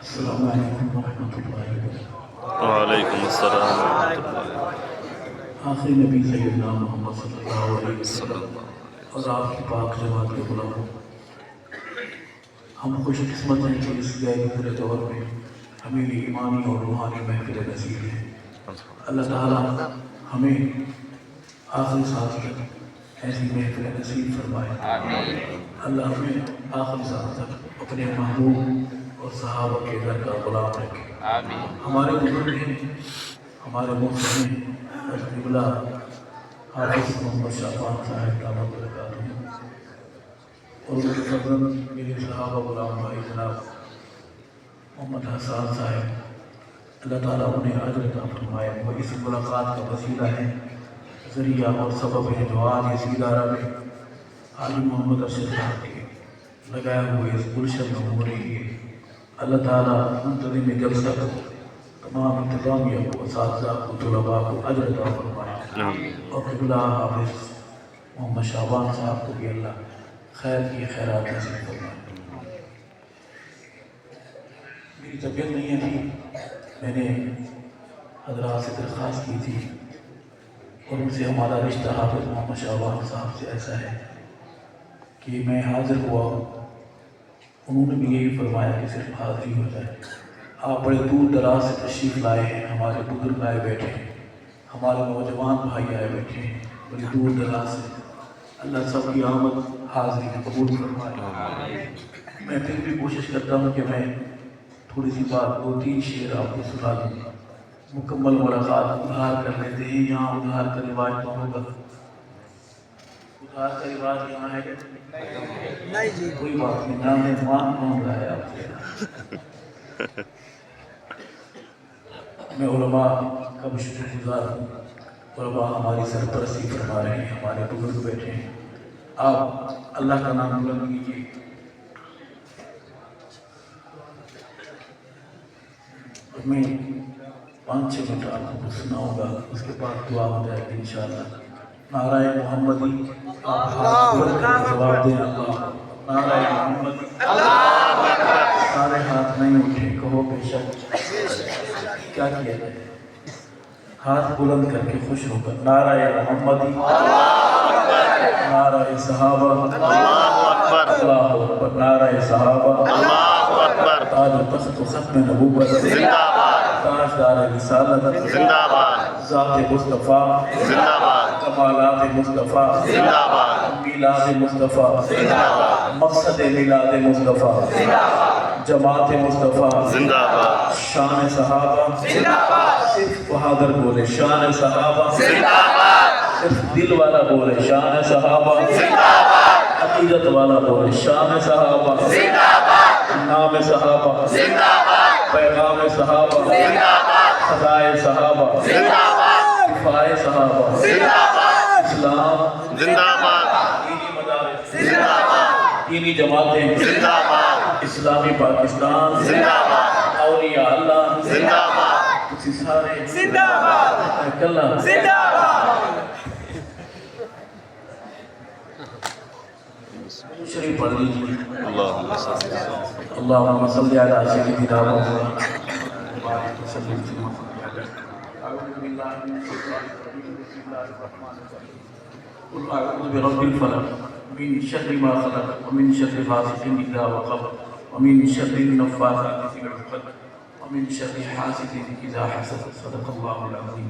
السلام علیکم ورحمۃ اللہ وبرکاتہ۔ وعلیکم السلام ورحمۃ اللہ آخری نبی سیدنا محمد صلی اللہ علیہ وسلم وبرکاتہ۔ اور آپ کی پاک جماعت کے غلاموں، ہم خوش قسمت ہیں کہ اس غیر پورے دور میں ہمیں بھی ایمانی اور روحانی محفل نصیب ہے۔ اللہ تعالیٰ ہمیں آخری سانس تک ایسی محفل نصیب فرمائے۔ اللہ ہمیں آخری سانس تک اپنے محبوب اور صحابہ کے گھر کا غلام رکھے۔ ہمارے بزرگ ہیں، ہمارے مفتی ہیں، قبلہ حافظ محمد شعبان صاحب دامت برکاتہ، اور ان کے فرزند میرے صحابہ غلام بھائی جناب محمد حسان صاحب، اللہ تعالیٰ انہیں اجر عطا فرمائے۔ وہ اس ملاقات کا وسیلہ ہے، ذریعہ اور سبب ہے جو آج اس ادارہ میں حاجی محمد ارشد صاحب کے لگائے ہوئے اس گلشن میں ہو رہی ہے۔ اللہ تعالیٰ منتظم جلسہ کو، تمام انتظامیہ کو، اساتذہ کو، طلباء کو اجر عطا فرمائے، اور قبلہ حافظ محمد شعبان صاحب کو بھی اللہ خیر کی خیرات نصیب فرمائے۔ میری طبیعت نہیں تھی، میں نے حضرات سے درخواست کی تھی، اور ان سے ہمارا رشتہ حافظ محمد شعبان صاحب سے ایسا ہے کہ میں حاضر ہوا ہوں، انہوں نے بھی یہی فرمایا کہ صرف حاضری ہو جائے۔ آپ بڑے دور دراز سے تشریف لائے ہیں، ہمارے بزرگ آئے بیٹھے ہیں، ہمارے نوجوان بھائی آئے بیٹھے ہیں بڑی دور دراز سے۔ اللہ سب کی آمد حاضری قبول فرمائے۔ میں پھر بھی کوشش کرتا ہوں کہ میں تھوڑی سی بات، 2-3 شعر آپ کو سنا دوں۔ مکمل ملاقات ادھار کر لیتے ہیں، یہاں ادھار کا رواج تو ہوگا؟ ادھار کا رواج یہاں ہے کہ نہیں جی؟ کوئی بات نہیں، نام مہمان کون رہا ہے آپ سے؟ میں علماء کا بھی شکر گزار ہوں، علماء ہماری سرپرستی فرما رہے ہیں، ہمارے بزرگ بیٹھے ہیں۔ آپ اللہ کا نام بلند کیجیے۔ میں 5-6 منٹ آپ کو سناؤں گا، اس کے بعد دعا ہو جائے گی انشاءاللہ۔ نعرہ محمدی، آپ ہاتھ بلند کر کے جواب دیں اللہ۔ نعرہ محمدی، سارے ہاتھ نہیں اٹھے، کہو بے شک۔ کیا کیا جائے؟ ہاتھ بلند کر کے خوش ہو کر نعرہ محمدی، نعرہ صحابہ، اللہ اکبر، نعرہ صحابہ، تاج و تخت و ختم نبوت، تاجدار رسالت، ذات مصطفیٰ، کمالات مصطفیٰ، میلاد مصطفیٰ، مقصد میلاد مصطفیٰ، جماعت مصطفیٰ، شان صحابہ، صرف بہادر بولے شان صحابہ، صرف دل والا بولے شان صحابہ، عقیدت والا بولے شان صحابہ، نام صحابہ، پیغام صحابہ، خدائے صحابہ، دفاع صحابہ، اسلام زندہ باد، دینی مدارس زندہ باد، دینی جماعتیں اسلامی پاکستان زندہ باد، اولیاء اللہ زندہ باد، کسی سارے زندہ باد، کلہ زندہ باد۔ شریف پڑھ لیجیے۔ اللہم صلی علی سیدنا محمد وسلم۔ اعوذ باللہ من الشیطان الرجیم، بسم اللہ الرحمن الرحیم۔ قل اعوذ برب الفلق من شر ما خلق ومن شر غاسق اذا وقب ومن شر النفاثات في العقد ومن شر حاسد اذا حسد، صدق اللہ العظیم۔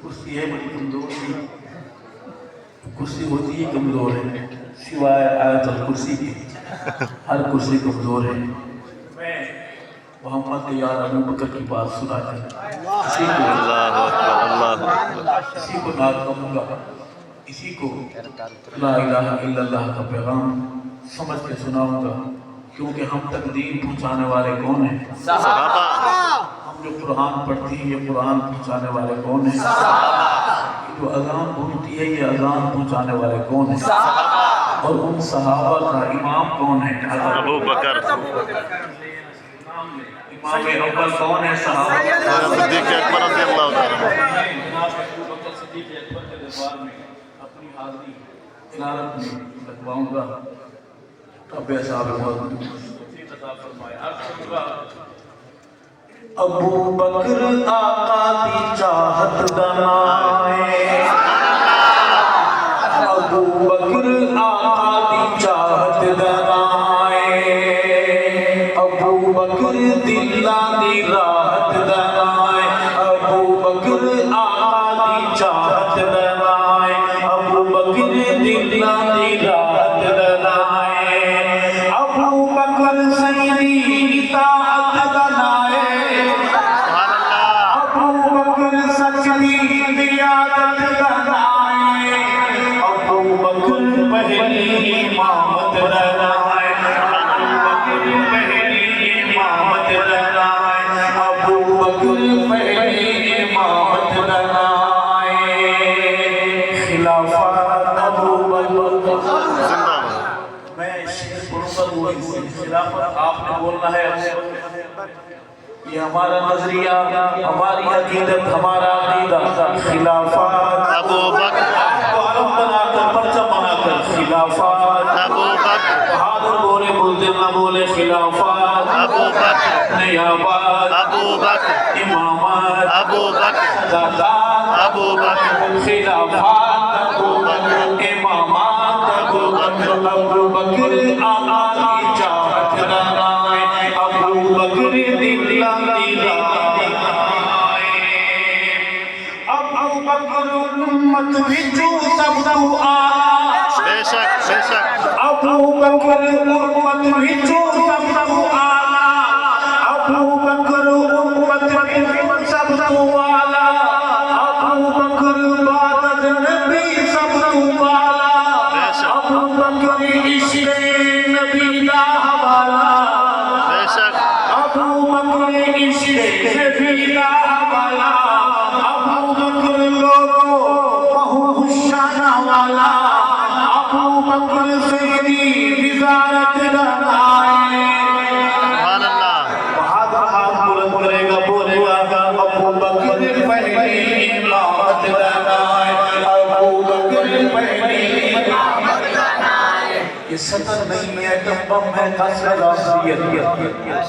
کرسی ہے بڑی کمزور سی، کرسی ہوتی ہے کمزور ہے، سوائے آیت الکرسی کی ہر کرسی کمزور ہے۔ میں محمد کے یار ابو بکر کی بات سنا ہے، اسی کو ناد کروں گا، اسی کو لا الہ الا اللہ کا پیغام سمجھ کے سناؤں گا، کیونکہ ہم تک دین پہنچانے والے کون ہیں؟ صحابہ۔ ہم جو قرآن پڑھتے ہیں یہ قرآن پہنچانے والے کون ہیں؟ صحابہ۔ جو اذان ہوتی ہے یہ اذان پہنچانے والے کون ہیں؟ صحابہ۔ اور ان صحابہ کا امام کون ہے؟ ابو بکر۔ امام اول کون ہے؟ صحابہ۔ صدیق اکبر رضی اللہ تعالیٰ۔ جناب ابو بکر صدیق اکبر کے دربار میں اپنی حاضری عمارت میں لگواؤں گا۔ رب اصحاب موت ابو بکر آقا دی چاہت دنائے ابو بکر آقا دی چاہت دنائے ابو بکر دلہ دی راحت دنائے ابو بکر آقا دی چاہت دنائے ابو بکر دلہ دی راحت دنائے ابو بکر سیدی اطاعت دنائے ابو بکر سچی قیادت دنائے ابو بکر پہلی امامت دنائے ابو بکر پہلی امامت دنائے ابو بکر پہلی امامت دنائے خلافت ابو بکر میں شیخ پرسل ہوئی خلافت آپ نے بولنا ہے یہ ہمارا نظریہ ہماری عقیدت ہمارا عقیدہ خلافت ابو بکر آپ کو علم بنا کر پرچم بنا کر خلافت ابو بکر بہادر بولے بولتے نہ بولے خلافت ابو بکر نیابت ابو بکر امامت ابو بکر سادات ابو بکر خلافت ابو بکر امامات ابو بکر ابو بکر آقا کی چاہت دنائے ابو بکر دلہ دی راحت ابو بکر امت وچوں سب تو آلہ بے شک ابو بکر امت وچوں سب تو آلہ ابو بکر امت وچوں سب تو آلہ ابو بکر بعد نبی سب تو آلہ ابو بکر عشق نبی دا حوالہ بے شک ابو بکر عشق نبی دا حوالہ ابو بکر لوگوں بہت شانہ والا ابو بکر سیدی وزارت دنائے سبحان اللہ بہادر ہاتھ بلند کرے گا بولے گا ابو بکر پہلی امامت دنائے ابو بکر پہلی امامت دنائے یہ سطر نہیں ہے کمبم ہے قصر راسیت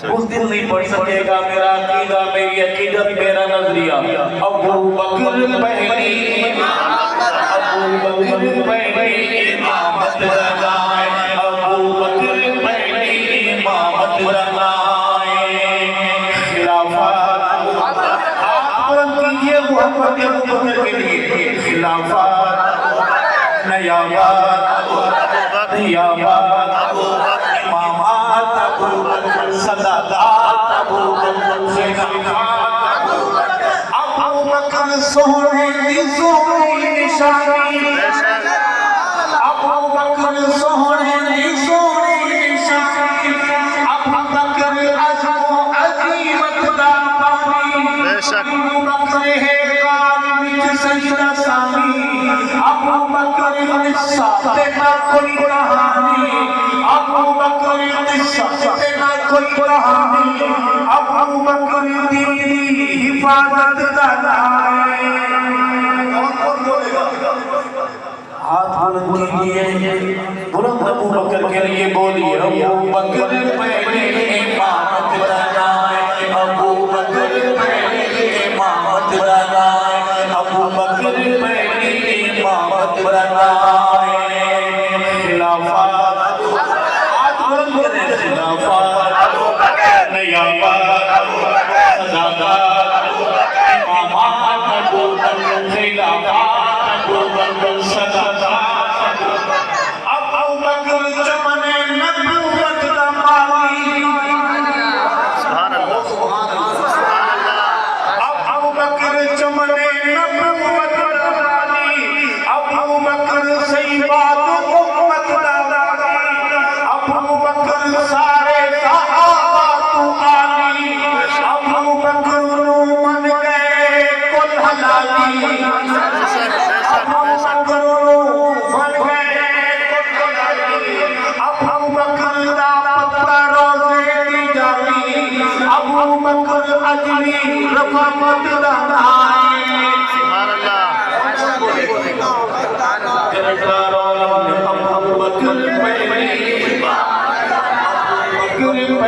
اس دن نہیں پڑھ سکے گا میرا عقیدہ میری عقیدت میرا نظریہ ابو بکر پہلی ابو بکر پہلی امامت دنائے ابو بکر پہلی امامت دنائے خلافت آپ بلند کیجئے محمد ابو بکر کے لیے خلافت نیابت نیابت امامات ابو بکر سادات ابو بکر خلافت ابو بکر سونے دی سونی نشانی ابو بکر سونے دی سونی نشانی ابو بکر عزم و عزیمت دا پانی بے شک ابو بکر ہے قاری وچ سجدہ سامی ابو بکر قصہ تے نہ کوئی کہانی ابو بکر قصہ تے نہ کوئی کہانی ابو بکر دی حفاظت دنائے کون بولے گا ہاتھ بلند کیجئے بلند ابو بکر کے لیے بولیے ابو بکر پہلی امامت دنائے ابو بکر پہلی امامت دنائے ابو بکر پہلی امامت دنائے خلافت ہاتھ بلند کریں خلافت نیابت سادات امامات ابو بکر خلافت ابو بکر سادات ابو بکر چمن نبوت دا مالی سبحان اللہ ابو بکر چمن نبوت دا مالی ابو بکر صحیبات امت دا مالی ابو بکر سارے صحابہ تو آلی ابو بکر نو من گئے کل حلالی ابو بکر نو من گئے کل حلالی ابو بکر دا پتہ روزے دی جالی ابو بکر اجلی رفاقت دنائے سبحان اللہ ابو بکر پہلی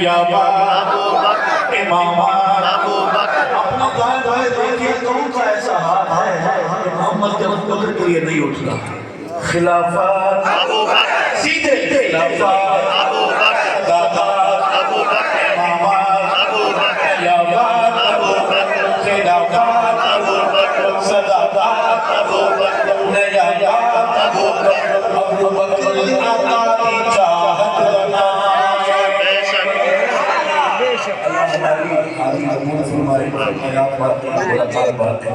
نیاباد ابو بکر امامات ابو بکر اپنے دائیں بائیں دیکھیں کون سا ایسا ہاتھ ہے کہ محمد کے ابو بکر کے لیے نہیں اٹھتا خلافت ابو بکر سیدھے خلافت ابو بکر دادا ابو بکر امامات ابو بکر نیاباد ابو بکر خلافت ابو بکر صداقت ابو بکر نیاباد ابو بکر ابو بکر آقا کی چاہت بنائے بے شک اللہ ہماری حاضر فرمائے حیات بات